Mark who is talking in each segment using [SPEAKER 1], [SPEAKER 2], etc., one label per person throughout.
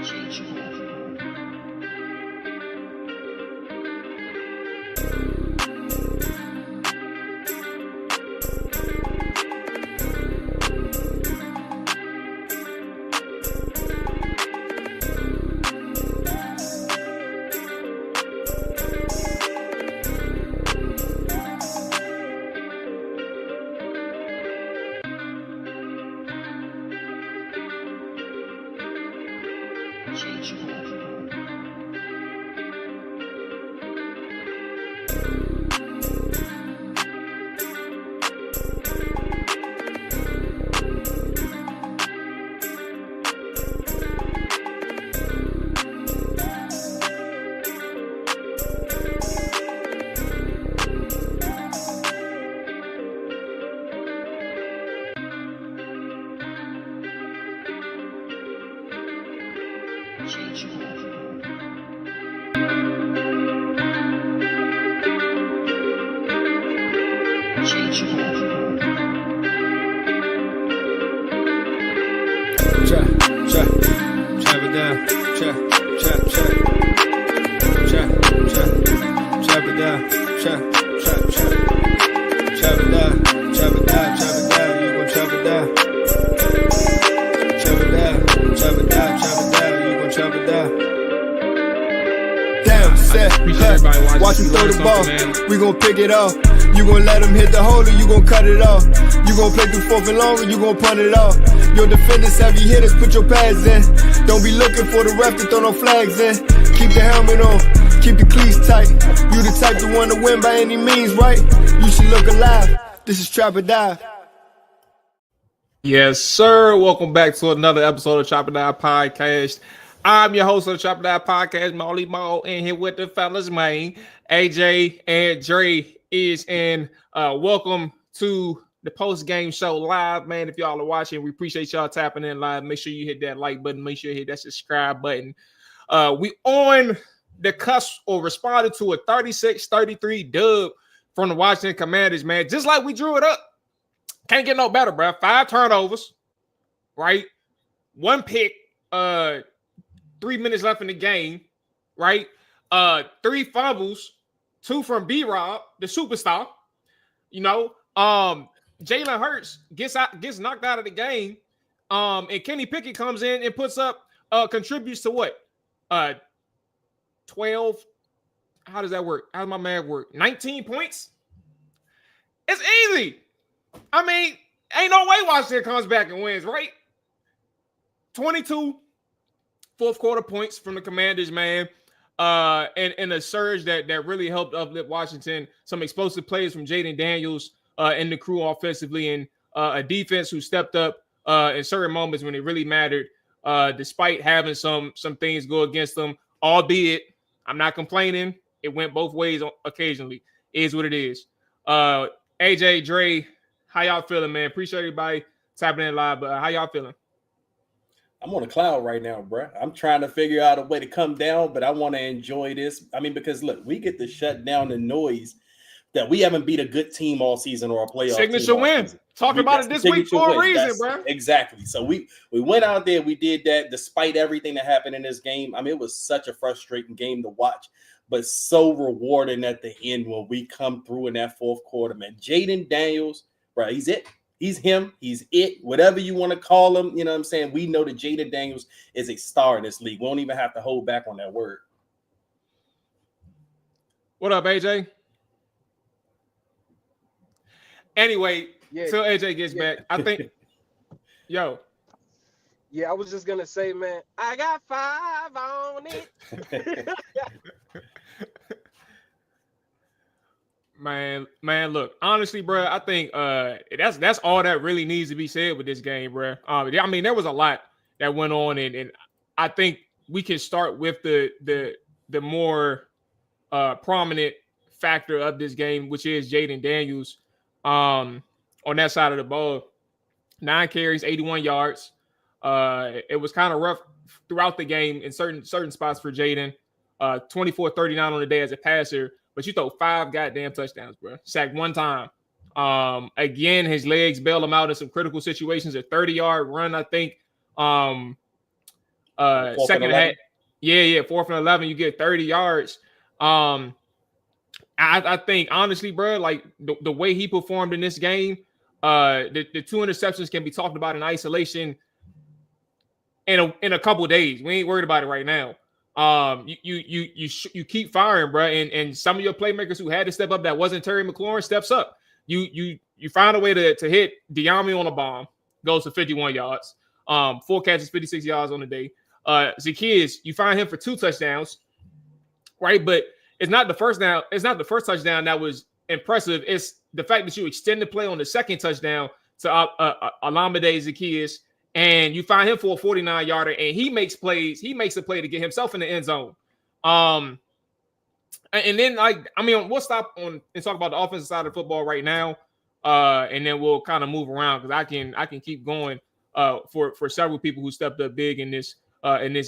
[SPEAKER 1] Watch him throw the ball. We gon' pick it off. You gon' let him hit the hole or you gon' cut it off. You gon' play through fourth and long or you gon' punt it off. Your defenders, heavy hitters, put your pads in. Don't be looking for the ref to throw no flags in. Keep the helmet on, keep the cleats tight. You the type to want to win by any means, right? You should look alive. This is Trap or Die.
[SPEAKER 2] Yes, sir. Welcome back to another episode of Trap or Die Podcast. I'm your host of the Trap or Die Podcast, Molly Mual, in here with the fellas, man. AJ and Dre is in. Welcome to the post-game show live, man. If y'all are watching, we appreciate y'all tapping in live. Make sure you hit that like button. Make sure you hit that subscribe button. We on the cusp or responded to a 36-33 dub from the Washington Commanders, man. Just like we drew it up. Can't get no better, bro. 5 turnovers, right? 1 pick, 3 minutes left in the game, right? 3 fumbles, 2 from B-Rob, the superstar. You know, Jalen Hurts gets knocked out of the game. And Kenny Pickett comes in and puts up, contributes to what? 12. How does that work? How does my math work? 19 points? It's easy. I mean, ain't no way Washington comes back and wins, right? 22 fourth quarter points from the Commanders, man. And a surge that really helped uplift Washington. Some explosive plays from Jayden Daniels and the crew offensively, and a defense who stepped up in certain moments when it really mattered, despite having some things go against them. Albeit, I'm not complaining. It went both ways occasionally. It is what it is. AJ, Dre, how y'all feeling, man? Appreciate everybody tapping in live, but how y'all feeling?
[SPEAKER 3] I'm on a cloud right now, bro. I'm trying to figure out a way to come down, but I want to enjoy this. I mean, because look, we get to shut down the noise that we haven't beat a good team all season or a playoff
[SPEAKER 2] signature win. Talking about it this week for a reason, bro.
[SPEAKER 3] Exactly. So we went out there, we did that despite everything that happened in this game. I mean, it was such a frustrating game to watch, but so rewarding at the end when we come through in that fourth quarter, man. Jayden Daniels, bro, he's it. He's him. He's it. Whatever you want to call him, you know what I'm saying? We know that Jayden Daniels is a star in this league. We don't even have to hold back on that word.
[SPEAKER 2] What up, AJ? Anyway, till AJ gets back, I think, yo.
[SPEAKER 4] Yeah, I was just going to say, man, I got 5 on it.
[SPEAKER 2] Man, look, honestly, bro, I think that's all that really needs to be said with this game, bro. I mean, there was a lot that went on, and I think we can start with the more prominent factor of this game, which is Jayden Daniels on that side of the ball. 9 carries, 81 yards. It was kind of rough throughout the game in certain spots for Jayden. 24-39 on the day as a passer. But you throw 5 goddamn touchdowns, bro. Sacked 1 time. Again, his legs bailed him out in some critical situations. A 30-yard run, I think. Second half, yeah, 4th and 11, you get 30 yards. I think honestly, bro, like the way he performed in this game, the 2 interceptions can be talked about in isolation in a couple of days. We ain't worried about it right now. You keep firing, bro, and some of your playmakers who had to step up that wasn't Terry McLaurin steps up. You find a way to hit Diami on a bomb, goes to 51 yards. 4 catches, 56 yards on the day. Zacchaeus, you find him for 2 touchdowns, right? But it's not the first down. It's not the first touchdown that was impressive. It's the fact that you extend the play on the second touchdown to Olamide Zacchaeus, and you find him for a 49-yarder, and he makes plays. He makes a play to get himself in the end zone. And then, we'll stop on and talk about the offensive side of football right now, and then we'll kind of move around because I can keep going for several people who stepped up big in this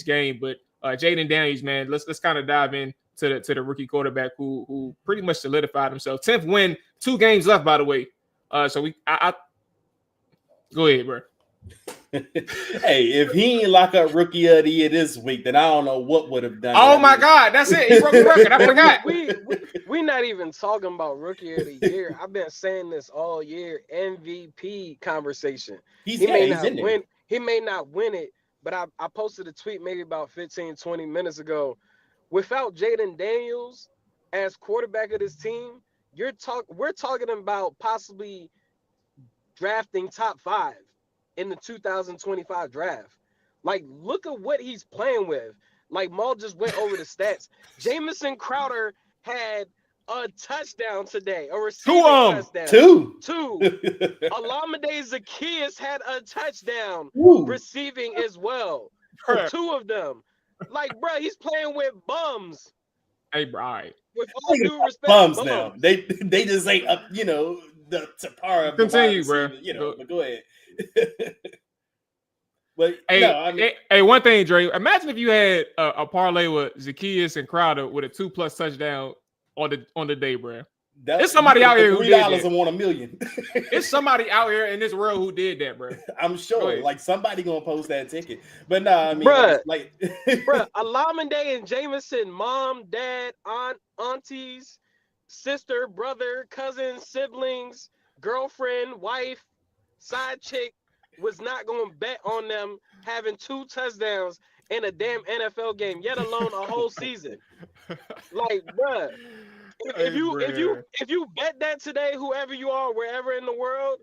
[SPEAKER 2] game. But Jayden Daniels, man, let's kind of dive in to the rookie quarterback who pretty much solidified himself. 10th win, 2 games left, by the way. So I go ahead, bro.
[SPEAKER 3] Hey, if he ain't lock up rookie of the year this week, then I don't know what would have done.
[SPEAKER 2] Oh my God, that's it. He broke the record. I forgot.
[SPEAKER 4] We not even talking about rookie of the year. I've been saying this all year. MVP conversation. He may not win it, but I posted a tweet maybe about 15, 20 minutes ago. Without Jayden Daniels as quarterback of this team, we're talking about possibly drafting top 5 in the 2025 draft. Like, look at what he's playing with. Like, Mual just went over the stats. Jamison Crowder had a touchdown today, a receiving touchdown. Two. Olamide Zacchaeus had a touchdown receiving as well. For 2 of them. Like, bro, he's playing with bums.
[SPEAKER 2] Hey, bro, all right.
[SPEAKER 4] With all due respect,
[SPEAKER 3] bums now. They just ain't up, the Tapara.
[SPEAKER 2] Continue, bro.
[SPEAKER 3] But go ahead. But
[SPEAKER 2] hey, one thing, Dre. Imagine if you had a parlay with Zacchaeus and Crowder with a 2+ touchdown on the day, bro. There's somebody out here who did that.
[SPEAKER 3] $3 and won $1 million.
[SPEAKER 2] There's somebody out here in this world who did that, bro.
[SPEAKER 3] I'm sure. Like, somebody gonna post that ticket. But no, I mean,
[SPEAKER 4] bruh,
[SPEAKER 3] like,
[SPEAKER 4] bruh, Olamide and Jameson, mom, dad, aunt, aunties, sister, brother, cousin, siblings, girlfriend, wife, side chick was not going to bet on them having 2 touchdowns in a damn NFL game, yet alone a whole season. Like, bruh, if you bet that today, whoever you are, wherever in the world,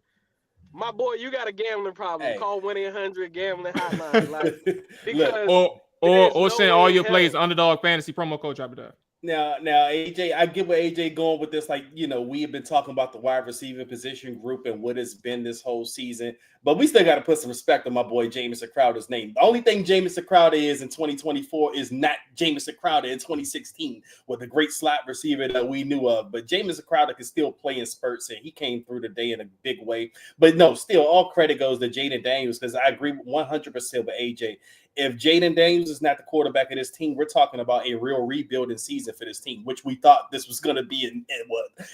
[SPEAKER 4] my boy, you got a gambling problem.
[SPEAKER 3] Hey.
[SPEAKER 4] Call 1-800 gambling hotline. Like, because
[SPEAKER 2] or send all your plays Underdog Fantasy promo code. Drop it up.
[SPEAKER 3] Now, AJ, I get where AJ going with this. Like, we have been talking about the wide receiver position group and what it's been this whole season, but we still got to put some respect on my boy Jamison Crowder's name. The only thing Jamison Crowder is in 2024 is not Jamison Crowder in 2016 with the great slot receiver that we knew of. But Jamison Crowder can still play in spurts, and he came through today in a big way. But no, still, all credit goes to Jayden Daniels, because I agree 100% with AJ. If Jayden Daniels is not the quarterback of this team, we're talking about a real rebuilding season for this team, which we thought this was going to be.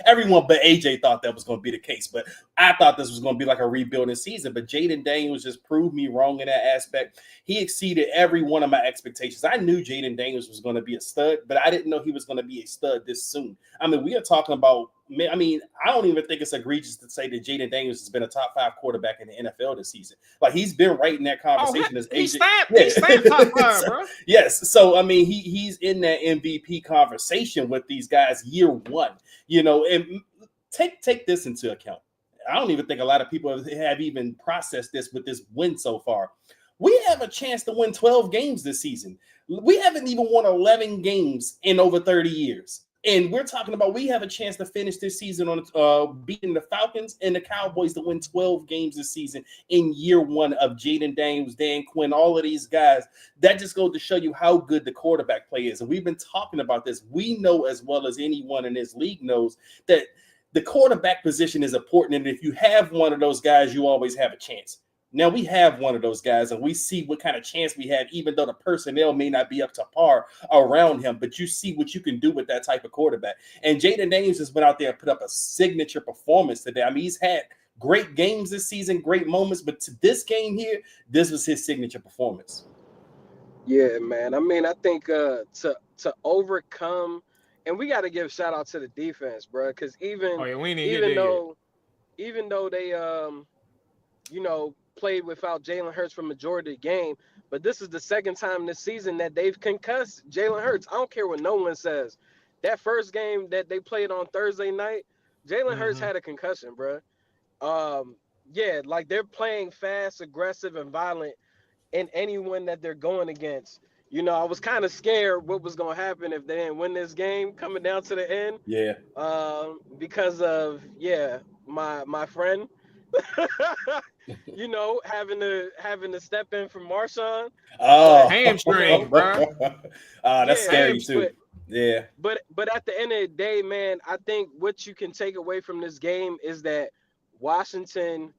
[SPEAKER 3] Everyone but AJ thought that was going to be the case, but I thought this was going to be like a rebuilding season. But Jayden Daniels just proved me wrong in that aspect. He exceeded every one of my expectations. I knew Jayden Daniels was going to be a stud, but I didn't know he was going to be a stud this soon. I mean, we are talking about, I don't even think it's egregious to say that Jayden Daniels has been a top 5 quarterback in the NFL this season. Like, he's been right in that conversation as AJ.
[SPEAKER 2] He's stamped top 5, bro.
[SPEAKER 3] Yes. So, I mean, he's in that MVP conversation with these guys year one, and take this into account. I don't even think a lot of people have even processed this with this win so far. We have a chance to win 12 games this season. We haven't even won 11 games in over 30 years. And we're talking about we have a chance to finish this season on beating the Falcons and the Cowboys to win 12 games this season in year one of Jayden Daniels, Dan Quinn, all of these guys. That just goes to show you how good the quarterback play is. And we've been talking about this. We know as well as anyone in this league knows that the quarterback position is important. And if you have one of those guys, you always have a chance. Now we have one of those guys, and we see what kind of chance we have, even though the personnel may not be up to par around him. But you see what you can do with that type of quarterback. And Jayden Daniels has been out there and put up a signature performance today. I mean, he's had great games this season, great moments, but to this game here, this was his signature performance.
[SPEAKER 4] Yeah, man. I mean, I think to overcome, and we got to give shout out to the defense, bro, because
[SPEAKER 2] Oh yeah, we ain't even get
[SPEAKER 4] even
[SPEAKER 2] there yet.
[SPEAKER 4] though even though they played without Jalen Hurts for majority of the game, but this is the second time this season that they've concussed Jalen Hurts. I don't care what no one says. That first game that they played on Thursday night, Jalen Hurts had a concussion, bro. Yeah, like they're playing fast, aggressive, and violent in anyone that they're going against. I was kind of scared what was going to happen if they didn't win this game coming down to the end.
[SPEAKER 3] Yeah.
[SPEAKER 4] Because of my friend, having to step in for Marshawn.
[SPEAKER 3] Oh,
[SPEAKER 2] hamstring, bro.
[SPEAKER 3] That's scary too. Yeah.
[SPEAKER 4] But at the end of the day, man, I think what you can take away from this game is that Washington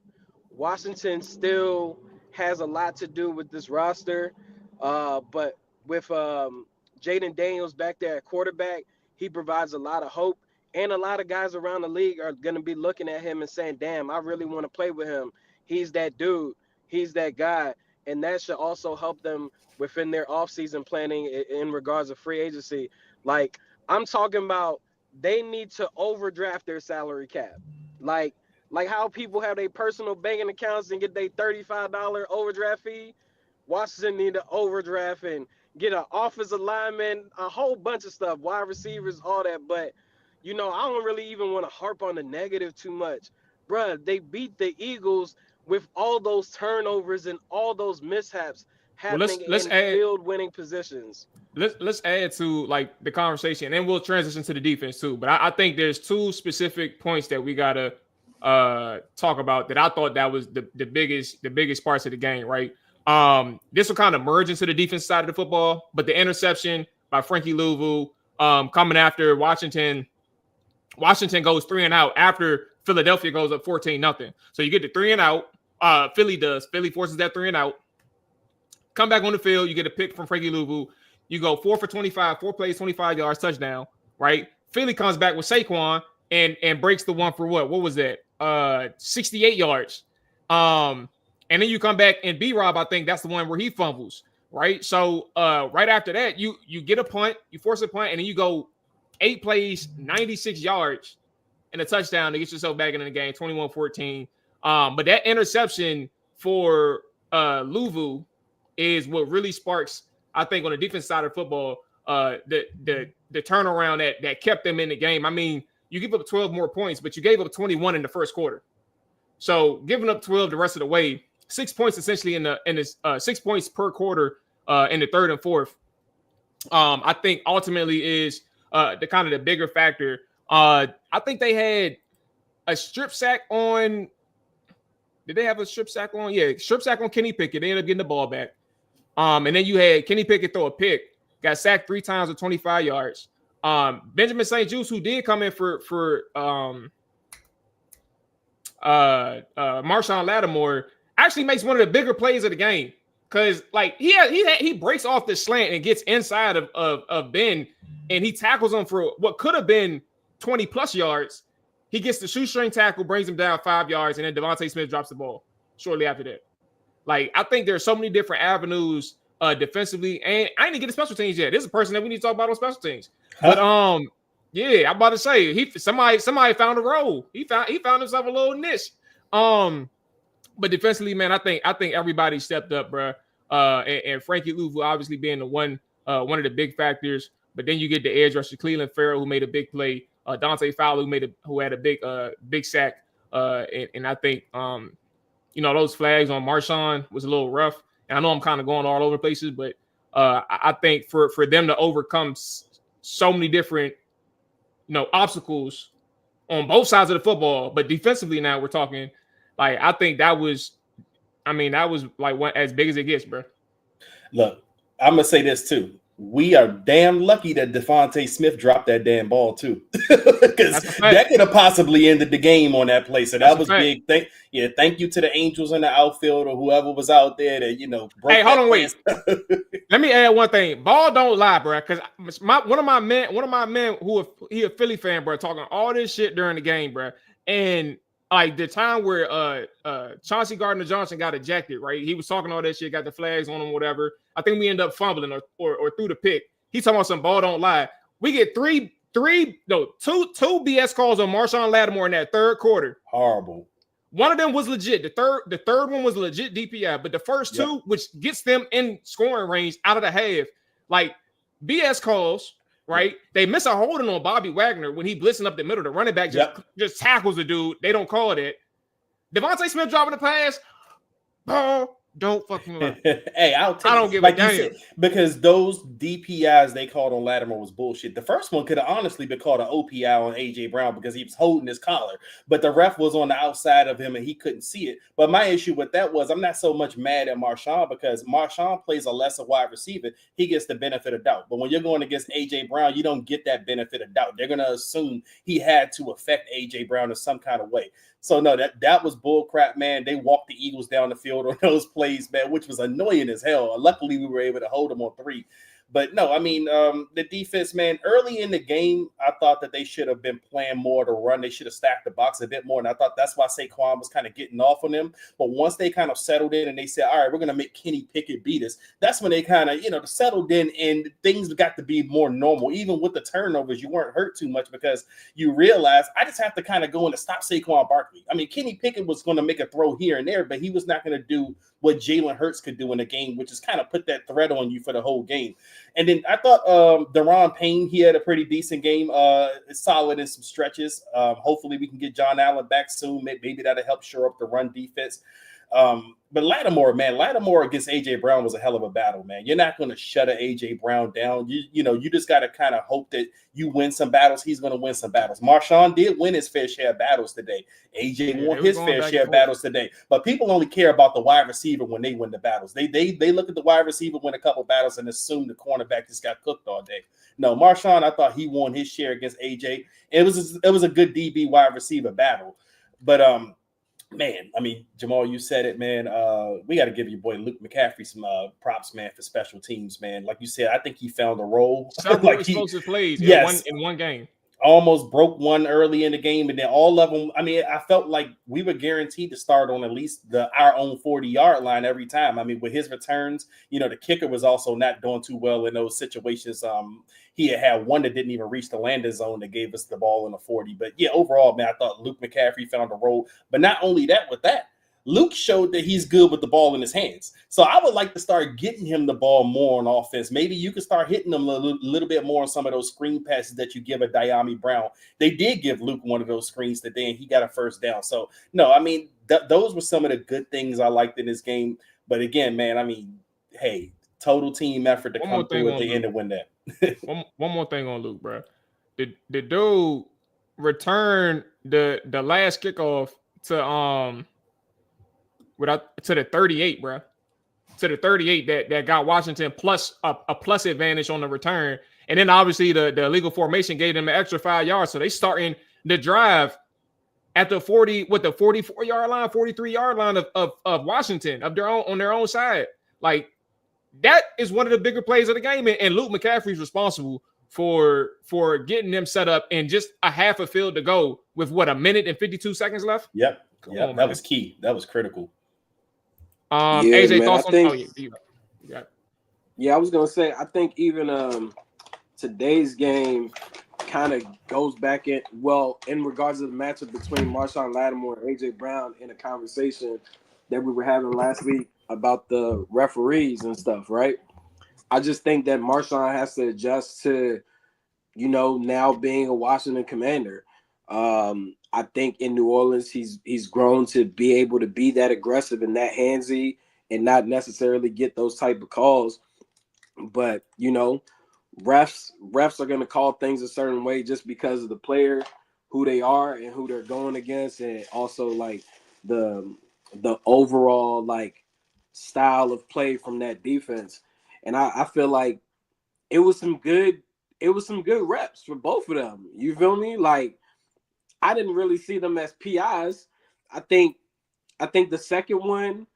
[SPEAKER 4] still has a lot to do with this roster. But with Jayden Daniels back there at quarterback, he provides a lot of hope. And a lot of guys around the league are going to be looking at him and saying, damn, I really want to play with him. He's that dude. He's that guy. And that should also help them within their offseason planning in regards to free agency. Like, I'm talking about they need to overdraft their salary cap. Like how people have their personal banking accounts and get their $35 overdraft fee. Washington need to overdraft and get an offensive lineman, a whole bunch of stuff, wide receivers, all that. But, I don't really even want to harp on the negative too much. Bruh, they beat the Eagles with all those turnovers and all those mishaps happening in field-winning positions.
[SPEAKER 2] Let's add to like the conversation, and then we'll transition to the defense too. But I think there's two specific points that we gotta talk about that I thought that was the biggest parts of the game, right? This will kind of merge into the defense side of the football, but the interception by Frankie Louvu coming after Washington goes 3 and out after Philadelphia goes up 14-0. So you get the 3 and out. Philly forces that 3 and out. Come back on the field, you get a pick from Frankie Louvu. You go 4 for 25, 4 plays, 25 yards, touchdown, right? Philly comes back with Saquon and breaks the one for what? What was that? 68 yards. And then you come back and B-Rob, I think that's the one where he fumbles, right? So right after that, you get a punt, you force a punt, and then you go 8 plays, 96 yards, and a touchdown to get yourself back into the game, 21-14. But that interception for Louvu is what really sparks, I think, on the defense side of football, the turnaround that kept them in the game. I mean, you give up 12 more points, but you gave up 21 in the first quarter. So giving up 12 the rest of the way, 6 points essentially in this 6 points per quarter in the third and fourth. I think ultimately is the kind of the bigger factor. I think they had a strip sack on. Did they have a strip sack on? Yeah, strip sack on Kenny Pickett. They ended up getting the ball back. And then you had Kenny Pickett throw a pick, got sacked 3 times with 25 yards. Benjamin St-Juste, who did come in for Marshawn Lattimore, actually makes one of the bigger plays of the game. Because like he breaks off the slant and gets inside of Ben, and he tackles him for what could have been 20 plus yards. He gets the shoestring tackle, brings him down 5 yards, and then Devontae Smith drops the ball shortly after that. Like, I think there's so many different avenues defensively, and I didn't get the special teams yet. This is a person that we need to talk about on special teams. But yeah, I'm about to say somebody found a role. He found himself a little niche. But defensively, man, I think everybody stepped up, bro. And Frankie Louvu obviously being the one of the big factors. But then you get the edge rusher Cleveland Farrell, who made a big play. Dante Fowler, who had a big sack. And I think those flags on Marshawn was a little rough. And I know I'm kind of going all over places, but I think for them to overcome so many different obstacles on both sides of the football, but defensively now we're talking, like, I think that was like one as big as it gets, bro.
[SPEAKER 3] Look, I'm gonna say this too. We are damn lucky that Devontae Smith dropped that damn ball too, because that could have possibly ended the game on that play. So that was big. Thank you to the Angels in the outfield or whoever was out there that broke.
[SPEAKER 2] Hey, hold on, wait. Let me add one thing. Ball don't lie, bro. Because one of my men, he a Philly fan, bro, talking all this shit during the game, bro. And like the time where Chauncey Gardner-Johnson got ejected, right? He was talking all that shit, got the flags on him, whatever. I think we end up fumbling or through the pick. He's talking about some ball don't lie. We get two BS calls on Marshawn Lattimore in that third quarter.
[SPEAKER 3] Horrible.
[SPEAKER 2] One of them was legit. The third one was legit DPI, but the first two, which gets them in scoring range out of the half, like BS calls. Right, they miss a holding on Bobby Wagner when he blitzing up the middle. The running back just tackles the dude. They don't call it. Devontae Smith dropping the pass. Ball, don't fucking lie.
[SPEAKER 3] Hey, I don't give a damn because those DPIs they called on Lattimore was bullshit. The first one could have honestly been called an OPI on AJ Brown because he was holding his collar, but the ref was on the outside of him and he couldn't see it. But my issue with that was I'm not so much mad at Marshawn because Marshawn plays a lesser wide receiver. He gets the benefit of doubt. But when you're going against AJ Brown, you don't get that benefit of doubt. They're gonna assume he had to affect AJ Brown in some kind of way. So no, that was bull crap, man. They walked the Eagles down the field on those plays, man, which was annoying as hell. Luckily, we were able to hold them on 3. But no, I mean, the defense, man, early in the game, I thought that they should have been playing more to run. They should have stacked the box a bit more. And I thought that's why Saquon was kind of getting off on them. But once they kind of settled in and they said, all right, we're going to make Kenny Pickett beat us, that's when they kind of, settled in and things got to be more normal. Even with the turnovers, you weren't hurt too much because you realized I just have to kind of go in to stop Saquon Barkley. I mean, Kenny Pickett was going to make a throw here and there, but he was not going to do what Jalen Hurts could do in a game, which is kind of put that threat on you for the whole game. And then I thought Daron Payne, he had a pretty decent game, solid in some stretches. Hopefully we can get John Allen back soon. Maybe that'll help shore up the run defense. But Lattimore against AJ Brown was a hell of a battle, man. You're not going to shut an AJ Brown down. You just got to kind of hope that you win some battles. He's going to win some battles. Marshawn did win his fair share of battles today. AJ won his fair share of battles today. But people only care about the wide receiver when they win the battles. They look at the wide receiver win a couple battles and assume the cornerback just got cooked all day. No, Marshawn, I thought he won his share against AJ. It was a good DB wide receiver battle. But man, I mean, Jamal, you said it, man. We got to give your boy Luke McCaffrey some props, man, for special teams, man. Like you said, I think he found a role.
[SPEAKER 2] Several explosive plays in one game.
[SPEAKER 3] Almost broke one early in the game, and then all of them. I mean, I felt like we were guaranteed to start on at least our own 40-yard line every time. I mean, with his returns, the kicker was also not doing too well in those situations. He had one that didn't even reach the landing zone that gave us the ball in the 40. But yeah, overall, man, I thought Luke McCaffrey found a role. But not only that, with that, Luke showed that he's good with the ball in his hands. So I would like to start getting him the ball more on offense. Maybe you can start hitting him a little bit more on some of those screen passes that you give a Diami Brown. They did give Luke one of those screens today, and he got a first down. So, no, I mean, those were some of the good things I liked in this game. But again, man, I mean, hey, total team effort to come through at the end and win that.
[SPEAKER 2] one more thing on Luke, bro. The dude returned the last kickoff to the 38, bro. To the 38 that got Washington plus a plus advantage on the return. And then obviously the illegal formation gave them an extra 5 yards. So they starting the drive at the 44-yard line, 43-yard line of Washington on their own side. Like, that is one of the bigger plays of the game. And Luke McCaffrey's responsible for getting them set up in just a half a field to go with a minute and 52 seconds left.
[SPEAKER 3] Yep. That was key. That was critical.
[SPEAKER 2] AJ, man, thoughts on?
[SPEAKER 4] Yeah, I was gonna say I think even today's game kind of goes back in regards to the matchup between Marshawn Lattimore and AJ Brown in a conversation that we were having last week about the referees and stuff, right? I just think that Marshawn has to adjust to, now being a Washington Commander. I think in New Orleans, he's grown to be able to be that aggressive and that handsy and not necessarily get those type of calls. But, refs are going to call things a certain way just because of the player, who they are and who they're going against, and also like the overall like style of play from that defense. And I feel like it was some good reps for both of them. You feel me? Like, I didn't really see them as PIs. I think the second one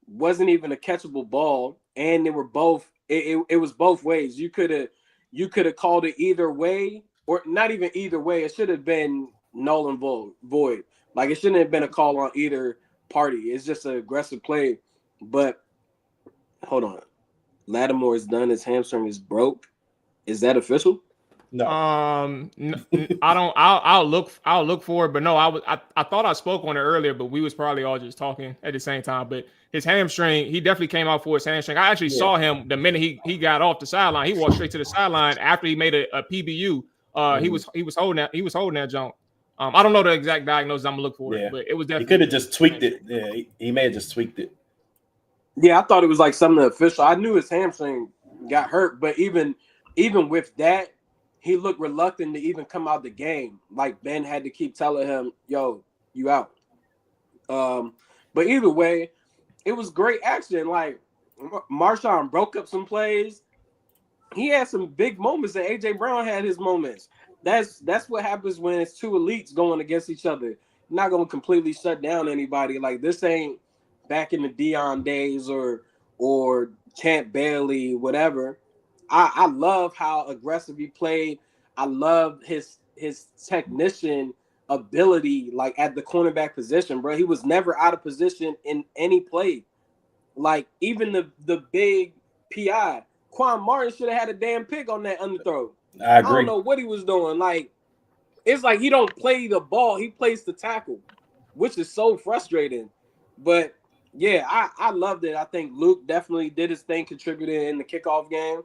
[SPEAKER 4] wasn't even a catchable ball, and they were both. It was both ways. You could have called it either way, or not even either way. It should have been null and void.
[SPEAKER 5] Like, it shouldn't have been a call on either party. It's just an aggressive play. But hold on, Lattimore is done. His hamstring is broke. Is that official?
[SPEAKER 3] No.
[SPEAKER 2] I don't. I'll look for it, but no, I thought I spoke on it earlier, but we was probably all just talking at the same time. But his hamstring, he definitely came out for his hamstring. I actually saw him the minute he got off the sideline. He walked straight to the sideline after he made a PBU. He was holding that jump. I don't know the exact diagnosis. I'm gonna look for it, but it was definitely.
[SPEAKER 3] He could have just tweaked it. Yeah, he may have just tweaked it.
[SPEAKER 5] Yeah, I thought it was like something official. I knew his hamstring got hurt, but even with that, he looked reluctant to even come out the game. Like, Ben had to keep telling him, "Yo, you out." But either way, it was great action. Like, Marshawn broke up some plays. He had some big moments, and AJ Brown had his moments. That's what happens when it's two elites going against each other. You're not gonna completely shut down anybody. Like, this ain't back in the Dion days or Champ Bailey, whatever. I love how aggressive he played. I love his technician ability, like, at the cornerback position, bro. He was never out of position in any play. Like, even the big PI, Quan Martin should have had a damn pick on that underthrow.
[SPEAKER 3] I agree.
[SPEAKER 5] I don't know what he was doing. Like, it's like he don't play the ball, he plays the tackle, which is so frustrating. But yeah, I loved it. I think Luke definitely did his thing, contributed in the kickoff game.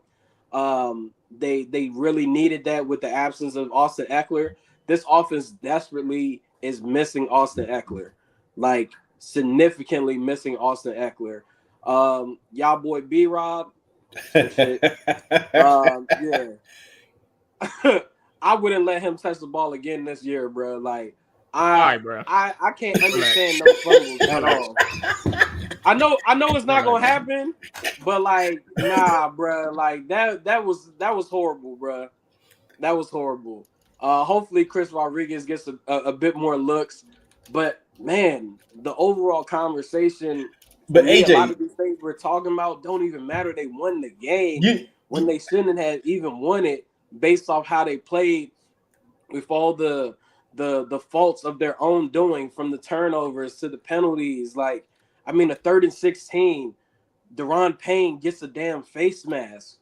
[SPEAKER 5] They really needed that with the absence of Austin Eckler. This offense desperately is missing Austin Eckler, like, significantly missing Austin Eckler. Y'all boy B-Rob. Yeah. I wouldn't let him touch the ball again this year, bro. Like, I can't understand no fumbles at all. I know it's not gonna happen, but, like, nah, bro. Like, that was horrible, bro. That was horrible. Hopefully Chris Rodriguez gets a bit more looks, but man, the overall conversation.
[SPEAKER 3] But AJ,
[SPEAKER 5] a lot of these things we're talking about don't even matter. They won the game when they shouldn't have even won it, based off how they played, with all the faults of their own doing, from the turnovers to the penalties. Like, I mean, a 3rd and 16, Deron Payne gets a damn face mask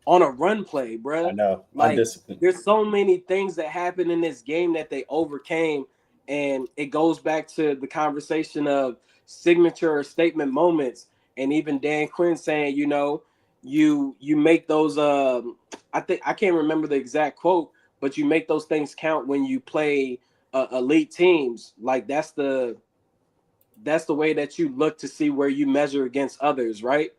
[SPEAKER 5] on a run play, bro.
[SPEAKER 3] I know.
[SPEAKER 5] Like, there's so many things that happened in this game that they overcame, and it goes back to the conversation of signature or statement moments. And even Dan Quinn saying, you make those I can't remember the exact quote, but you make those things count when you play elite teams. Like, that's the way that you look to see where you measure against others, right?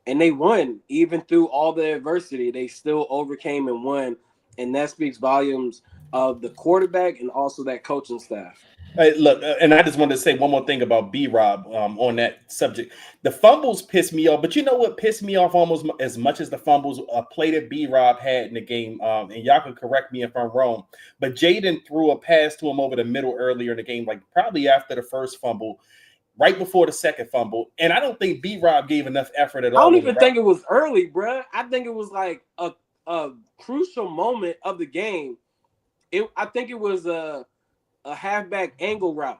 [SPEAKER 5] And they won. Even through all the adversity, they still overcame and won. And that speaks volumes of the quarterback and also that coaching staff.
[SPEAKER 3] Hey, look, and I just wanted to say one more thing about B-Rob on that subject. The fumbles pissed me off, but you know what pissed me off almost as much as the fumbles? A play that B-Rob had in the game, and y'all can correct me if I'm wrong, but Jayden threw a pass to him over the middle earlier in the game, like probably after the first fumble, right before the second fumble, and I don't think B-Rob gave enough effort at all.
[SPEAKER 5] I don't even think it was early, bro. I think it was like a crucial moment of the game. I think it was a halfback angle route,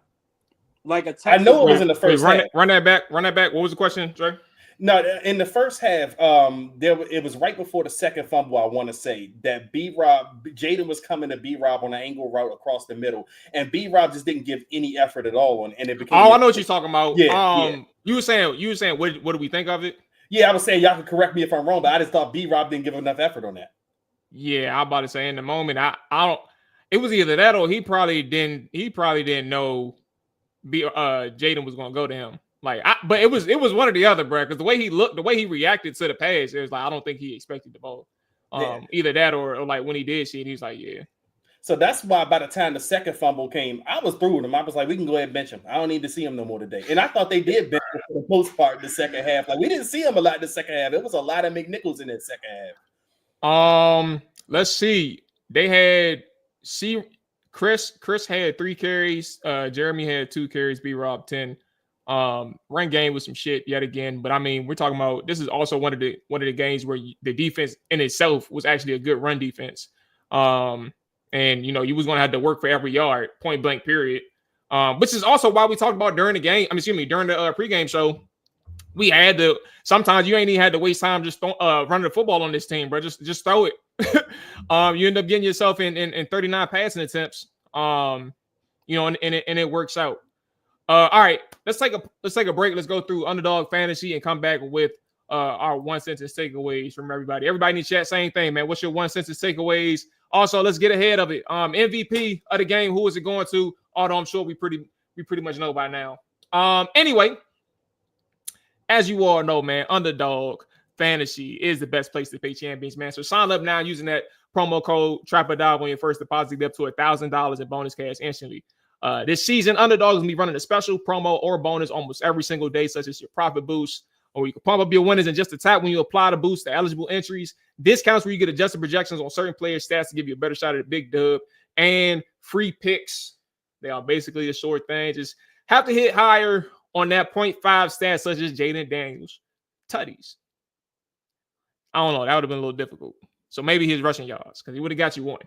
[SPEAKER 5] like a.
[SPEAKER 3] I know it was in the first half.
[SPEAKER 2] Run that back. What was the question, Dre?
[SPEAKER 3] No, in the first half, it was right before the second fumble. I want to say that Jayden was coming to B-Rob on an angle route across the middle, and B-Rob just didn't give any effort at all on, and it became.
[SPEAKER 2] Oh, I know what you're talking about.
[SPEAKER 3] Yeah,
[SPEAKER 2] You were saying, what do we think of it?
[SPEAKER 3] Yeah, I was saying y'all can correct me if I'm wrong, but I just thought B-Rob didn't give enough effort on that.
[SPEAKER 2] Yeah, I'm about to say in the moment, I don't. It was either that or he probably didn't know Jayden was going to go to him. Like, but it was one or the other, bro. Because the way he looked, the way he reacted to the pass, it was like I don't think he expected the ball. Either that or like when he did see it, he was like, yeah.
[SPEAKER 3] So that's why by the time the second fumble came, I was through with him. I was like, we can go ahead and bench him. I don't need to see him no more today. And I thought they did bench him for the most part in the second half. Like, we didn't see him a lot in the second half. It was a lot of McNichols in that second half.
[SPEAKER 2] Let's see. They had Chris had 3 carries. Jeremy had 2 carries. B-Rob 10. Run game was some shit yet again. But I mean, we're talking about this is also one of the games where the defense in itself was actually a good run defense. And you was going to have to work for every yard, point blank period. Which is also why we talked about during the game. During the pregame show, we had to. Sometimes you ain't even had to waste time just running the football on this team, bro. Just throw it. You end up getting yourself in 39 passing attempts. And it works out. All right, let's take a break. Let's go through Underdog Fantasy and come back with our 1 sentence takeaways from everybody. Everybody in the chat, same thing, man. What's your 1 sentence takeaways? Also, let's get ahead of it. MVP of the game, who is it going to? Although I'm sure we pretty much know by now. Anyway, as you all know, man, Underdog Fantasy is the best place to pay champions, man. So sign up now using that promo code TRAPPERDIVE on your first deposit, get up to $1,000 in bonus cash instantly. This season, Underdog is going to be running a special promo or bonus almost every single day, such as your profit boost, or you can pump up your winners in just a tap when you apply the boost to eligible entries. Discounts where you get adjusted projections on certain players' stats to give you a better shot at a big dub, and free picks. They are basically a short thing. Just have to hit higher on that 0.5 stats, such as Jayden Daniels. Tutties. I don't know. That would have been a little difficult. So maybe his rushing yards, because he would have got you one.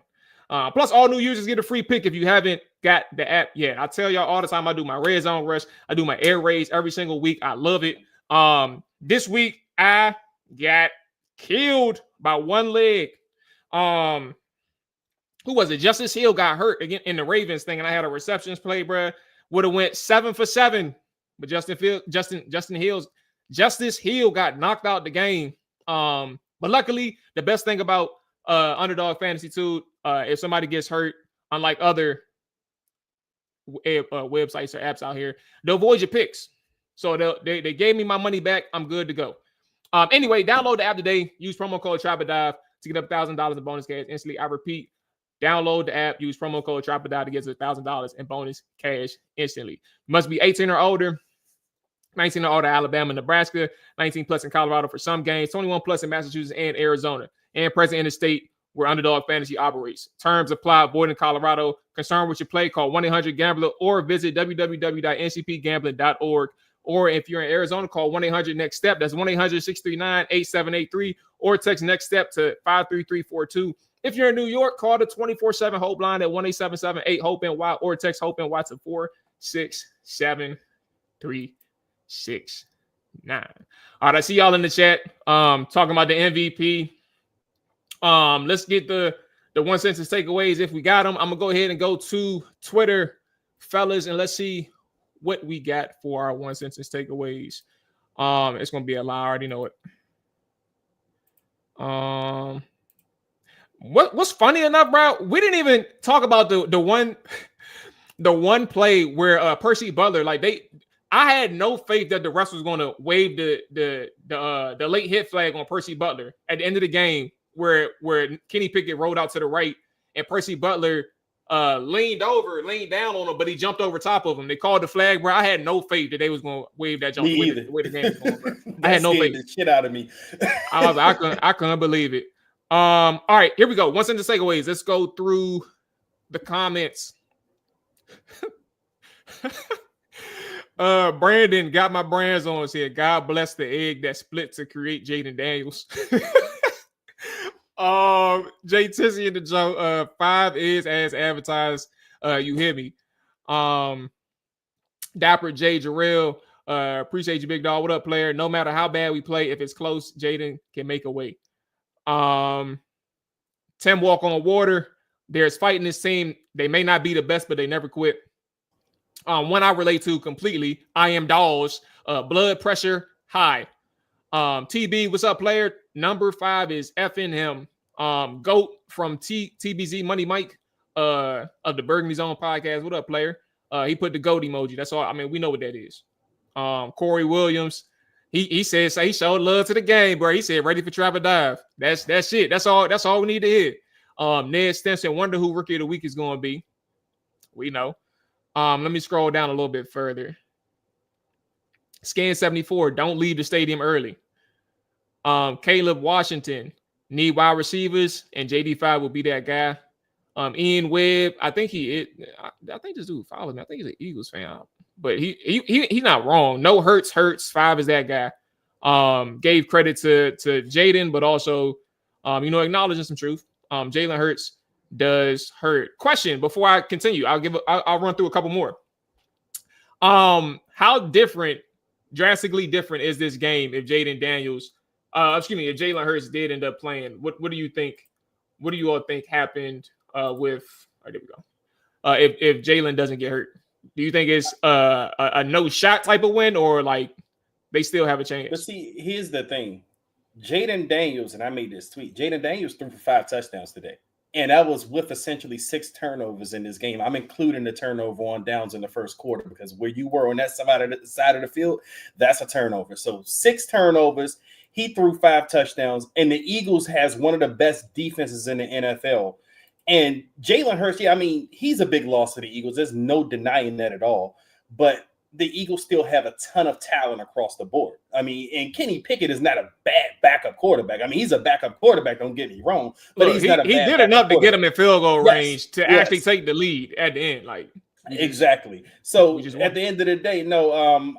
[SPEAKER 2] Plus, all new users get a free pick if you haven't got the app yet. I tell y'all all the time, I do my red zone rush. I do my air raids every single week. I love it. This week, I got killed by one leg. Who was it? Justice Hill got hurt again in the Ravens thing, and I had a receptions play, bro. Would have went 7 for 7, but Justice Hill got knocked out the game. But luckily, the best thing about Underdog Fantasy too, if somebody gets hurt, unlike other websites or apps out here, they'll void your picks. So they gave me my money back. I'm good to go. Anyway, download the app today. Use promo code TRAPPERDIVE to get up $1,000 in bonus cash instantly. I repeat, download the app. Use promo code TRAPPERDIVE to get $1,000 in bonus cash instantly. You must be 18 or older. 19 or older, Alabama, Nebraska, 19 plus in Colorado for some games, 21 plus in Massachusetts and Arizona, and present in the state where Underdog Fantasy operates. Terms apply. Void in Colorado. Concerned with your play, call 1-800-GAMBLER or visit www.ncpgambling.org. Or if you're in Arizona, call 1-800-NEXT-STEP. That's 1-800-639-8783, or text NEXT STEP to 53342. If you're in New York, call the 24/7 Hope line at 1-877-8-HOPE-NY, or text HOPE-NY to 46739. All right, I see y'all in the chat talking about the MVP. Let's get the 1 sentence takeaways if we got them. I'm gonna go ahead and go to Twitter, fellas, and let's see what we got for our 1 sentence takeaways. It's gonna be a lot. I already know it. What's funny enough, bro? We didn't even talk about the one play where Percy Butler, I had no faith that the refs was going to wave the late hit flag on Percy Butler at the end of the game, where Kenny Pickett rolled out to the right and Percy Butler leaned down on him, but he jumped over top of him. They called the flag, bro. I had no faith that they was going to wave that jump. The way the game was going, bro. I had no faith.
[SPEAKER 3] The shit out of me.
[SPEAKER 2] I couldn't believe it. All right, here we go. 1 sentence takeaways. Let's go through the comments. Brandon got my brands on here. God bless the egg that split to create Jayden Daniels. Jay Tissy in the joke. 5 is as advertised. You hear me? Dapper J Jarrell. Appreciate you, big dog. What up, player? No matter how bad we play, if it's close, Jayden can make a way. Tim Walk on Water. There's fighting this team. They may not be the best, but they never quit. One I relate to completely. I am Dolls. Blood pressure high. TB, what's up, player? Number 5 is effing him. Goat from TBZ Money Mike of the Burgundy Zone podcast. What up, player? He put the goat emoji. That's all. I mean, we know what that is. Corey Williams. He says he showed love to the game, bro. He said ready for Trapper Dive. That's it. That's all we need to hear. Ned Stinson, wonder who Rookie of the Week is going to be. We know. Let me scroll down a little bit further. Scan 74, don't leave the stadium early. Caleb Washington, need wide receivers, and JD5 will be that guy. Ian Webb, I think this dude follows me. I think he's an Eagles fan, but he's not wrong. No Hurts. 5 is that guy. Gave credit to Jayden, but also acknowledging some truth. Jalen Hurts does hurt. Question before I continue, I'll run through a couple more. How different, drastically different is this game if Jayden Daniels, if Jalen Hurts did end up playing? What do you think? What do you all think happened with? Oh, there we go. If Jalen doesn't get hurt, do you think it's a no shot type of win, or like they still have a chance?
[SPEAKER 3] But see, here's the thing. Jayden Daniels, and I made this tweet, Jayden Daniels threw for 5 touchdowns today. And that was with essentially 6 turnovers in this game. I'm including the turnover on downs in the first quarter because where you were on that side of the field, that's a turnover. So 6 turnovers. He threw 5 touchdowns. And the Eagles has one of the best defenses in the NFL. And Jalen Hurts, he's a big loss to the Eagles. There's no denying that at all. But the Eagles still have a ton of talent across the board. And Kenny Pickett is not a bad backup quarterback. He's a backup quarterback, don't get me wrong. But
[SPEAKER 2] look,
[SPEAKER 3] he's not a bad
[SPEAKER 2] he did enough to get him in field goal range to actually take the lead at the end.
[SPEAKER 3] Exactly. So at the end of the day, no,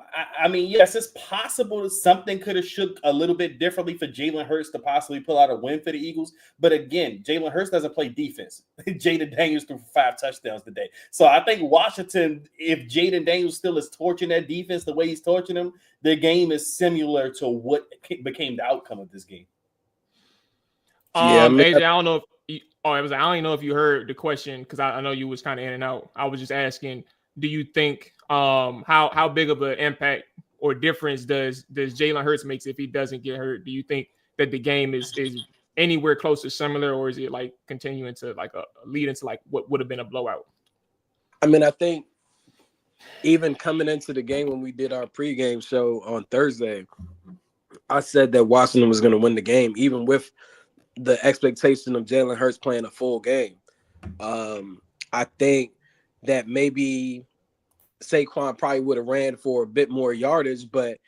[SPEAKER 3] yes, it's possible that something could have shook a little bit differently for Jalen Hurts to possibly pull out a win for the Eagles. But again, Jalen Hurts doesn't play defense. Jayden Daniels threw for 5 touchdowns today. So I think Washington, if Jayden Daniels still is torching that defense the way he's torching them, the game is similar to what became the outcome of this game.
[SPEAKER 2] AJ, I don't know if I don't know if you heard the question because I know you was kind of in and out. I was just asking, do you think how big of an impact or difference does Jalen Hurts makes if he doesn't get hurt? Do you think that the game is anywhere close to similar, or is it like continuing to like a lead into like what would have been a blowout?
[SPEAKER 5] I think even coming into the game when we did our pregame show on Thursday, I said that Washington was going to win the game, even with the expectation of Jalen Hurts playing a full game. I think that maybe Saquon probably would have ran for a bit more yardage, but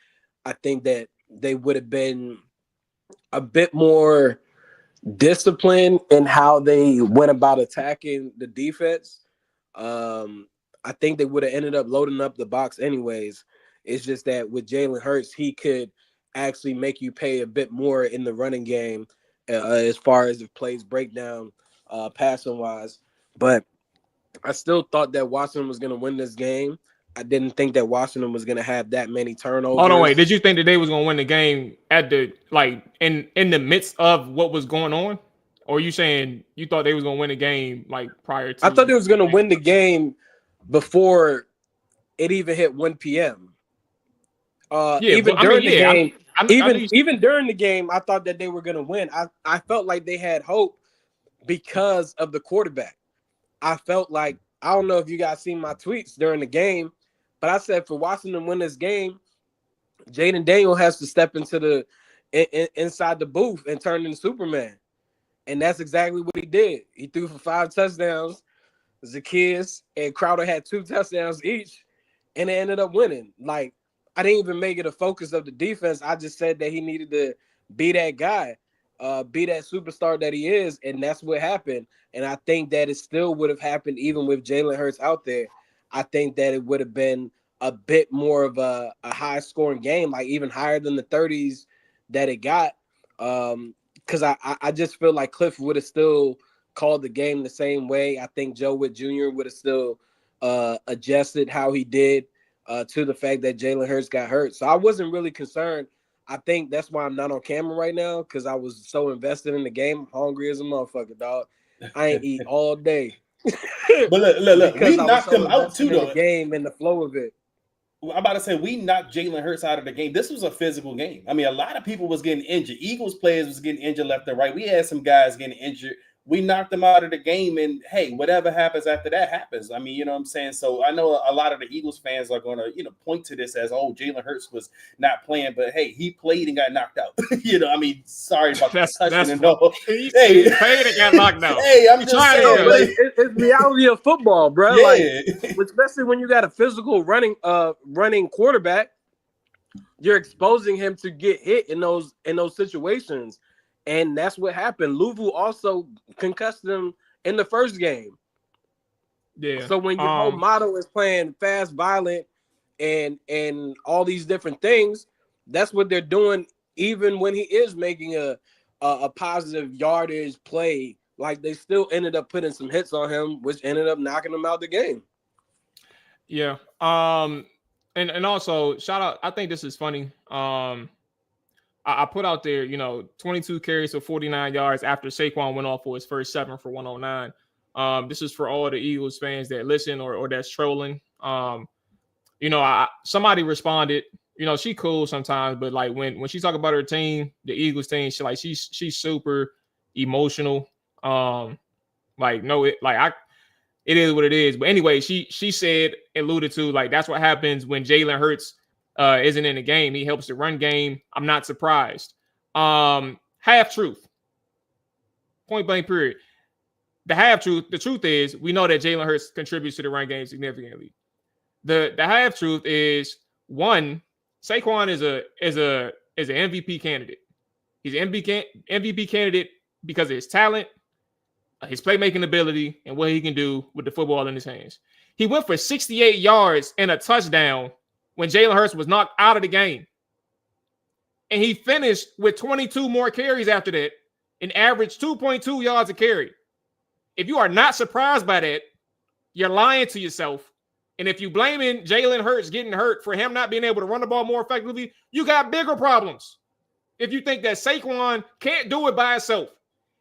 [SPEAKER 5] I think that they would have been a bit more disciplined in how they went about attacking the defense. I think they would have ended up loading up the box anyways. It's just that with Jalen Hurts, he could actually make you pay a bit more in the running game as far as the plays breakdown, passing wise. But I still thought that Washington was going to win this game. I didn't think that Washington was going to have that many turnovers.
[SPEAKER 2] Oh no, wait! Did you think that they was going to win the game at the in the midst of what was going on, or are you saying you thought they was going to win the game like prior to?
[SPEAKER 5] I thought they was going to win the game before it even hit 1 p.m. Even during the game. Even during the game, I thought that they were going to win. I felt like they had hope because of the quarterback. I felt like, I don't know if you guys seen my tweets during the game, but I said for Washington to win this game, Jayden Daniels has to step into the inside the booth and turn into Superman. And that's exactly what he did. He threw for 5 touchdowns. Zacchaeus and Crowder had 2 touchdowns each, and they ended up winning. I didn't even make it a focus of the defense. I just said that he needed to be that guy, be that superstar that he is, and that's what happened. And I think that it still would have happened even with Jalen Hurts out there. I think that it would have been a bit more of a high-scoring game, like even higher than the 30s that it got, because I just feel like Cliff would have still called the game the same way. I think Joe Witt Jr. would have still adjusted how he did to the fact that Jalen Hurts got hurt. So I wasn't really concerned. I think that's why I'm not on camera right now, because I was so invested in the game. I'm hungry as a motherfucker, dog. I ain't eat all day.
[SPEAKER 3] But look, we knocked him out too, though.
[SPEAKER 5] The game and the flow of it.
[SPEAKER 3] I'm about to say, we knocked Jalen Hurts out of the game. This was a physical game. A lot of people was getting injured. Eagles players was getting injured left and right. We had some guys getting injured. We knocked them out of the game, and hey, whatever happens after that happens. You know what I'm saying? So I know a lot of the Eagles fans are going to, point to this as, oh, Jalen Hurts was not playing, but hey, he played and got knocked out. Sorry about that.
[SPEAKER 2] He played and got knocked out.
[SPEAKER 3] Hey, I'm just saying.
[SPEAKER 5] It's reality of football, bro.
[SPEAKER 3] Yeah.
[SPEAKER 5] Especially when you got a physical running quarterback, you're exposing him to get hit in those situations. And that's what happened. Louisville also concussed them in the first game.
[SPEAKER 2] Yeah.
[SPEAKER 5] So when your whole motto is playing fast, violent, and all these different things, that's what they're doing. Even when he is making a positive yardage play, they still ended up putting some hits on him, which ended up knocking him out the game.
[SPEAKER 2] Yeah. And also shout out. I think this is funny. I put out there, 22 carries for 49 yards after Saquon went off for his first 7 for 109. This is for all the Eagles fans that listen or that's trolling. Somebody responded. She cool sometimes, but like when she talk about her team, the Eagles team, she's super emotional. It is what it is. But anyway, she said, alluded to, like, that's what happens when Jalen Hurts isn't in the game. He helps the run game. I'm not surprised. Half truth. Point blank period. The half truth. The truth is we know that Jalen Hurts contributes to the run game significantly. The half truth is, one, Saquon is an MVP candidate. He's an MVP candidate because of his talent, his playmaking ability, and what he can do with the football in his hands. He went for 68 yards and a touchdown when Jalen Hurts was knocked out of the game. And he finished with 22 more carries after that, an average 2.2 yards a carry. If you are not surprised by that, you're lying to yourself. And if you're blaming Jalen Hurts getting hurt for him not being able to run the ball more effectively, you got bigger problems. If you think that Saquon can't do it by himself.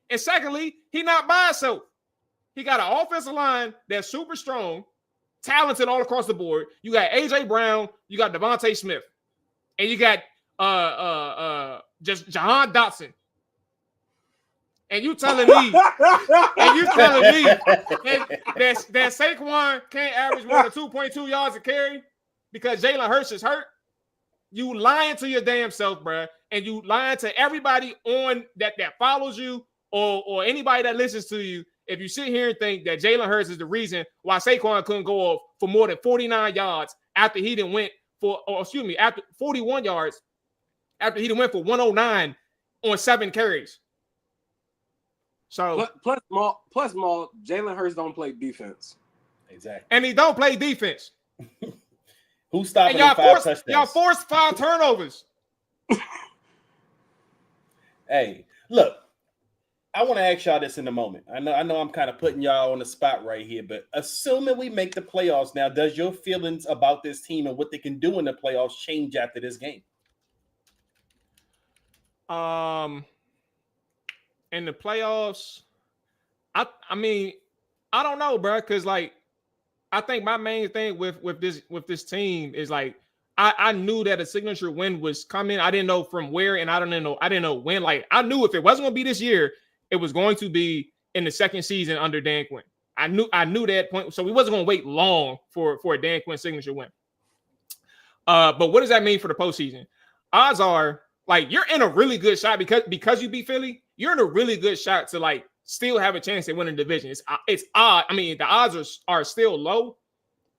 [SPEAKER 2] And secondly, he not by himself. He got an offensive line that's super strong, talented all across the board. You got AJ Brown, you got Devontae Smith, and you got just Jahan Dotson. And you telling me that Saquon can't average more than 2.2 yards a carry because Jalen Hurts is hurt? You lying to your damn self, bro. And you lying to everybody on that follows you or anybody that listens to you. If you sit here and think that Jalen Hurts is the reason why Saquon couldn't go off for more than 49 yards after he didn't went for, after 41 yards after he didn't went for 109 on 7 carries. So
[SPEAKER 5] plus Mual, Jalen Hurts don't play defense.
[SPEAKER 3] Exactly.
[SPEAKER 2] And he don't play defense.
[SPEAKER 3] Who's stopping
[SPEAKER 2] y'all
[SPEAKER 3] 5 touchdowns?
[SPEAKER 2] Y'all forced 5 turnovers.
[SPEAKER 3] Hey, look, I want to ask y'all this in a moment. I know I'm kind of putting y'all on the spot right here, but assuming we make the playoffs now, does your feelings about this team and what they can do in the playoffs change after this game?
[SPEAKER 2] In the playoffs, I mean, I don't know, bro, because like I think my main thing with this team is like I knew that a signature win was coming. I didn't know from where, and I didn't know when. Like I knew if it wasn't going to be this year, it was going to be in the second season under Dan Quinn. I knew that point, so we wasn't going to wait long for a Dan Quinn signature win. But what does that mean for the postseason? Odds are, like, you're in a really good shot because you beat Philly. You're in a really good shot to like still have a chance at winning the division. It's odd. I mean, the odds are still low,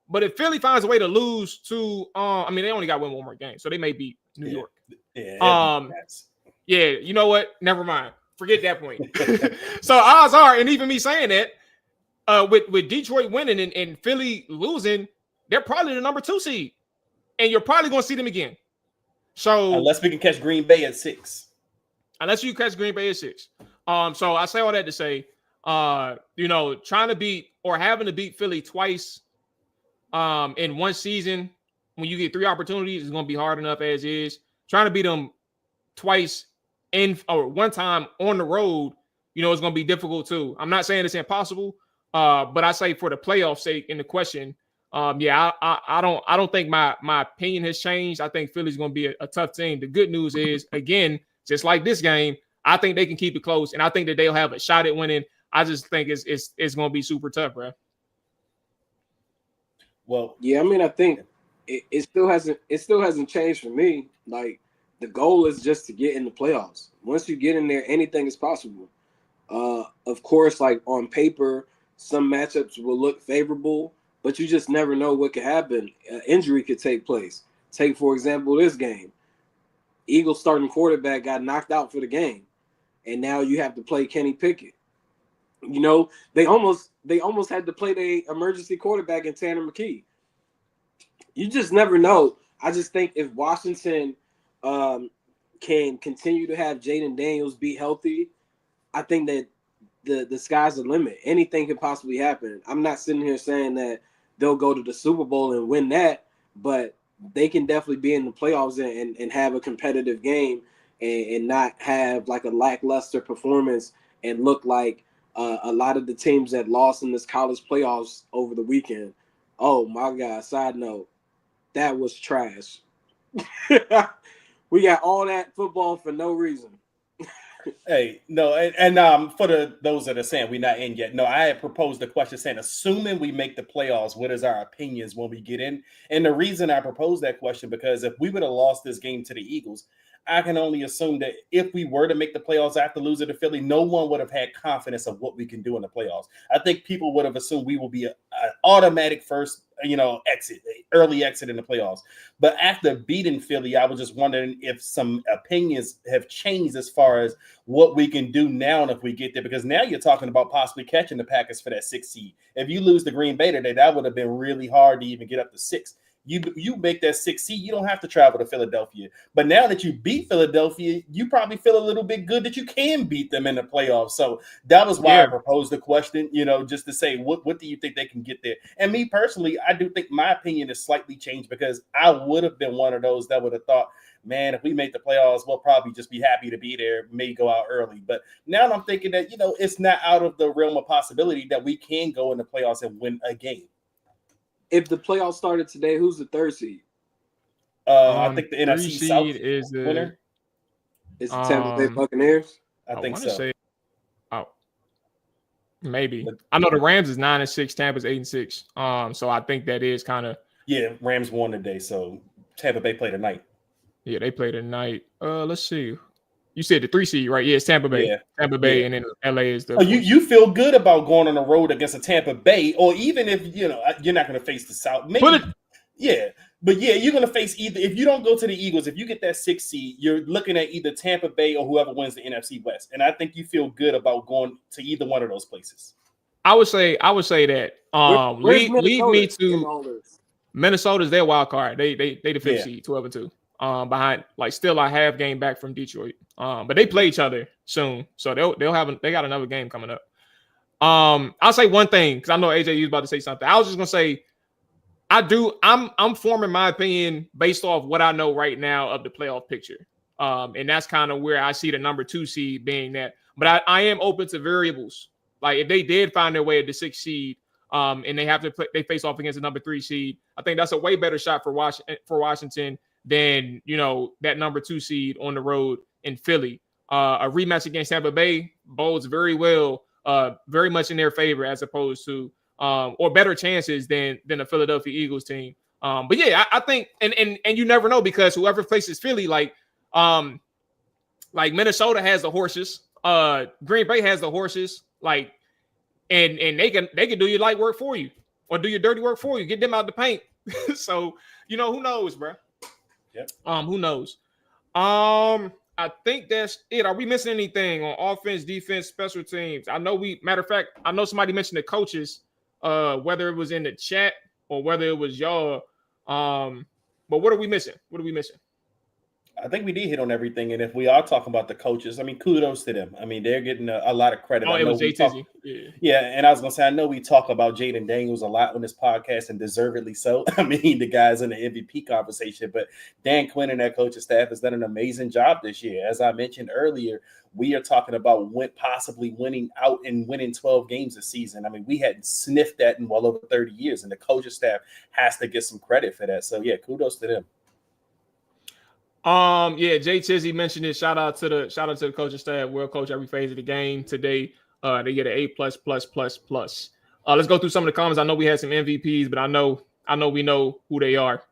[SPEAKER 2] but if Philly finds a way to lose to, they only got one more game, so they may beat New York.
[SPEAKER 3] Yeah.
[SPEAKER 2] Yeah. You know what? Never mind. Forget that point. So odds are, and even me saying that, with Detroit winning and Philly losing, they're probably the number 2 seed, and you're probably going to see them again. So
[SPEAKER 3] unless we can catch Green Bay at 6.
[SPEAKER 2] Unless you catch Green Bay at 6. So I say all that to say, trying to beat or having to beat Philly twice in one season when you get 3 opportunities is going to be hard enough as is. Trying to beat them twice one time on the road, it's going to be difficult too. I'm not saying it's impossible, but I say for the playoff sake in the question, I don't think my opinion has changed. I think Philly's going to be a tough team. The good news is, again, just like this game, I think they can keep it close, and I think that they'll have a shot at winning. I just think it's going to be super tough, bro.
[SPEAKER 5] Well, yeah, I mean, I think it still hasn't changed for me. Like, the goal is just to get in the playoffs. Once you get in there, anything is possible. Of course, like on paper, some matchups will look favorable, but you just never know what could happen. Injury could take place. Take, for example, this game. Eagles starting quarterback got knocked out for the game, and now you have to play Kenny Pickett. They almost had to play the emergency quarterback in Tanner McKee. You just never know. I just think if Washington can continue to have Jayden Daniels be healthy, I think that the sky's the limit. Anything could possibly happen. I'm not sitting here saying that they'll go to the Super Bowl and win that, but they can definitely be in the playoffs and have a competitive game and not have like a lackluster performance and look like a lot of the teams that lost in this college playoffs over the weekend. Oh my God! Side note, that was trash. We got all that football for no reason.
[SPEAKER 3] Hey, no, and for those that are saying we're not in yet, no, I had proposed a question saying, assuming we make the playoffs, what is our opinions when we get in? And the reason I proposed that question, because if we would have lost this game to the Eagles, I can only assume that if we were to make the playoffs after losing to Philly, no one would have had confidence of what we can do in the playoffs. I think people would have assumed we will be an automatic first, exit, early exit in the playoffs. But after beating Philly, I was just wondering if some opinions have changed as far as what we can do now and if we get there, because now you're talking about possibly catching the Packers for that 6th seed. If you lose the Green Bay today, that would have been really hard to even get up to 6. You make that 6th seed, you don't have to travel to Philadelphia. But now that you beat Philadelphia, you probably feel a little bit good that you can beat them in the playoffs. So that was why I proposed the question, just to say, what do you think they can get there? And me personally, I do think my opinion is slightly changed, because I would have been one of those that would have thought, man, if we make the playoffs, we'll probably just be happy to be there, may go out early. But now I'm thinking that, it's not out of the realm of possibility that we can go in the playoffs and win a game.
[SPEAKER 5] If the playoffs started today, who's the 3rd seed?
[SPEAKER 3] I think the NFC
[SPEAKER 2] seed
[SPEAKER 3] South
[SPEAKER 2] is the
[SPEAKER 3] winner.
[SPEAKER 5] Is the Tampa Bay Buccaneers?
[SPEAKER 3] I think so.
[SPEAKER 2] Maybe. I know the Rams is 9-6, Tampa's 8-6. So I think that is kind of.
[SPEAKER 3] Yeah, Rams won today, so Tampa Bay played tonight.
[SPEAKER 2] Yeah, they played tonight. Let's see. You said the 3 seed, right? Yeah, it's Tampa Bay. Yeah. Tampa Bay, and then LA is the.
[SPEAKER 3] You feel good about going on the road against a Tampa Bay, or even if you're not going to face the South. Maybe, but you're going to face either. If you don't go to the Eagles, if you get that 6th seed, you're looking at either Tampa Bay or whoever wins the NFC West, and I think you feel good about going to either one of those places.
[SPEAKER 2] I would say that. Lead me to Minnesota's their wild card. They the 5th seed, 12-2. Behind, like, still a half game back from Detroit. But they play each other soon, so they got another game coming up. I'll say one thing, because I know AJ, you was about to say something. I was just gonna say, I'm forming my opinion based off what I know right now of the playoff picture. And that's kind of where I see the number 2 seed being that. But I am open to variables. Like, if they did find their way at the 6th seed, and they face off against the number 3 seed, I think that's a way better shot for Washington than that number 2 seed on the road in Philly. A rematch against Tampa Bay bodes very well, very much in their favor, as opposed to or better chances than the Philadelphia Eagles team. But yeah, I think and you never know, because whoever faces Philly, like Minnesota has the horses, Green Bay has the horses, like and they can do your light work for you or do your dirty work for you, get them out the paint. So who knows, bro.
[SPEAKER 3] Yep.
[SPEAKER 2] Who knows? I think that's it. Are we missing anything on offense, defense, special teams? Matter of fact, I know somebody mentioned the coaches, whether it was in the chat or whether it was y'all. But what are we missing?
[SPEAKER 3] I think we did hit on everything. And if we are talking about the coaches, I mean, kudos to them. I mean, they're getting a lot of credit.
[SPEAKER 2] Oh, it was Jay Tizzy.
[SPEAKER 3] Yeah, and I was going to say, I know we talk about Jayden Daniels a lot on this podcast, and deservedly so. I mean, the guy's in the MVP conversation, but Dan Quinn and that coaching staff has done an amazing job this year. As I mentioned earlier, we are talking about possibly winning out and winning 12 games this season. I mean, we hadn't sniffed that in well over 30 years, and the coaching staff has to get some credit for that. So, yeah, kudos to them.
[SPEAKER 2] Jay Tizzy mentioned it. Shout out to the coaching staff. We'll coach every phase of the game today. They get an A+++++. Let's go through some of the comments. I know we had some MVPs, but I know we know who they are.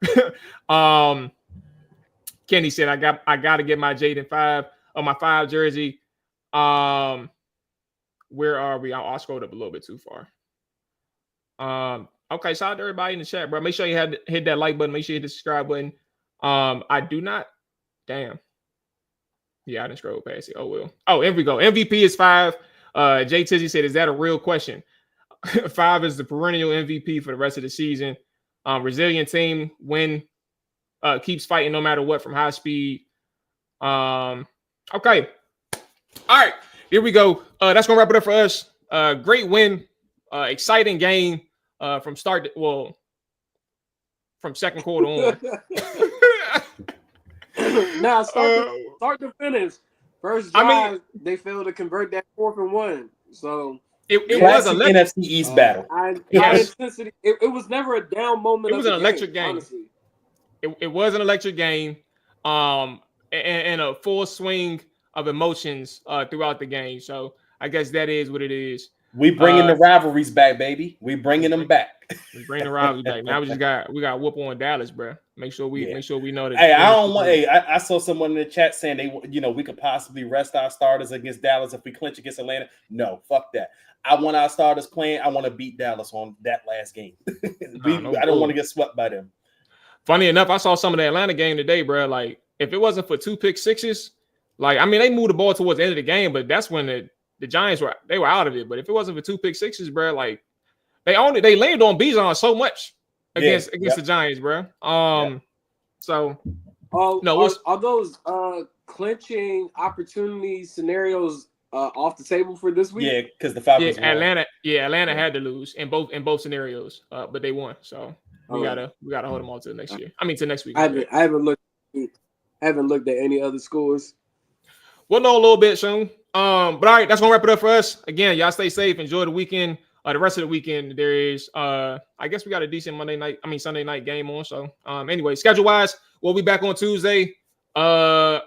[SPEAKER 2] Kenny said, I got to get my Jayden 5 on my 5 jersey. Where are we? I'll scroll up a little bit too far. Okay, shout out to everybody in the chat, bro. Make sure you hit that like button. Make sure you hit the subscribe button. I do not. Damn. Yeah, I didn't scroll past it. Oh, well. Oh, here we go. MVP is 5. Jay Tizzy said, is that a real question? 5 is the perennial MVP for the rest of the season. Resilient team, keeps fighting no matter what from high speed. Okay. All right. Here we go. That's going to wrap it up for us. Great win. Exciting game from start to, from second quarter on.
[SPEAKER 5] Now start to finish. First drive, they failed to convert that 4th and 1. So
[SPEAKER 3] it was an NFC East battle.
[SPEAKER 5] High intensity. It was never a down moment.
[SPEAKER 2] It was an electric game. Honestly. It was an electric game. And a full swing of emotions throughout the game. So I guess that is what it is.
[SPEAKER 3] We bringing the rivalries back, baby. We bringing them back.
[SPEAKER 2] We bring the rivalries back. Now we got whoop on Dallas, bro. Make sure we know that.
[SPEAKER 3] Hey, I don't want. Hey, I saw someone in the chat saying we could possibly rest our starters against Dallas if we clinch against Atlanta. No, fuck that. I want our starters playing. I want to beat Dallas on that last game. I don't want to get swept by them.
[SPEAKER 2] Funny enough, I saw some of the Atlanta game today, bro. Like, if it wasn't for 2 pick sixes, like, I mean, they moved the ball towards the end of the game, but that's when the Giants were out of it. But if it wasn't for 2 pick sixes, bro, like, they leaned on Bijan so much against the Giants, bro. So
[SPEAKER 5] are those clinching opportunity scenarios off the table for this week?
[SPEAKER 3] Yeah, because the Falcons
[SPEAKER 2] won. Atlanta had to lose in both scenarios, but they won. So we gotta hold them on to the next year. I mean, to next week.
[SPEAKER 5] I haven't looked at any other scores.
[SPEAKER 2] We'll know a little bit soon. But all right, that's gonna wrap it up for us. Again, y'all stay safe, enjoy the weekend. The rest of the weekend, there is I guess we got a decent Sunday night game on. So anyway, schedule wise, we'll be back on Tuesday. I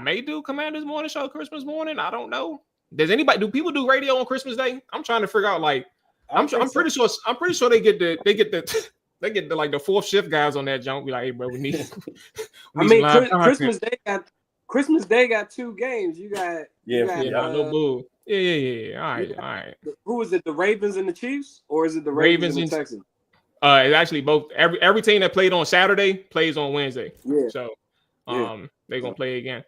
[SPEAKER 2] may do Commanders Morning Show Christmas morning. I don't know. Do people do radio on Christmas Day? I'm trying to figure out, like, I'm pretty sure they get the like the 4th shift guys on that jump. Be like, hey, bro, we need
[SPEAKER 5] Christmas Day got 2 games. You got
[SPEAKER 2] no bull. Yeah. All right.
[SPEAKER 5] Who is it? The Ravens and the Chiefs, or is it the Ravens and the Texans?
[SPEAKER 2] It's actually both. Every team that played on Saturday plays on Wednesday. Yeah. So they're gonna play again.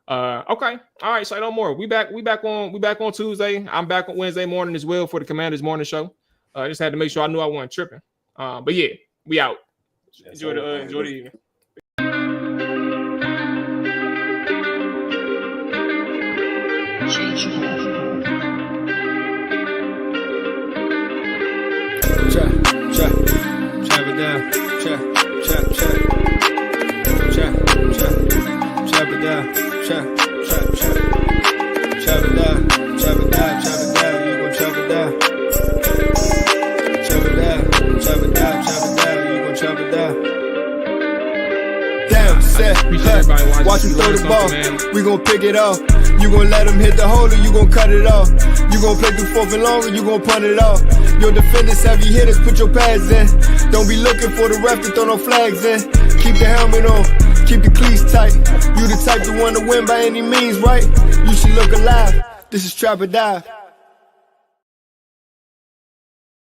[SPEAKER 2] Okay. All right. Say no more. We back on Tuesday. I'm back on Wednesday morning as well for the Commanders Morning Show. I just had to make sure I knew I wasn't tripping. But yeah, we out. Enjoy the evening.
[SPEAKER 1] Chop it down. Chop it down. Chop it down. You gon' chop it down. Chop it down. You gon' chop it down. Damn, set. Watch him throw the ball. We gon' pick it off. You gon' let him hit the hole or you gon' cut it off. You gon' play through 4th and long or you gon' punt it off. Your defenders, heavy hitters, put your pads in. Don't be looking for the ref to throw no flags in. Keep the helmet on, keep the cleats tight. You the type to want to win by any means, right? You should look alive. This is Trap or Die.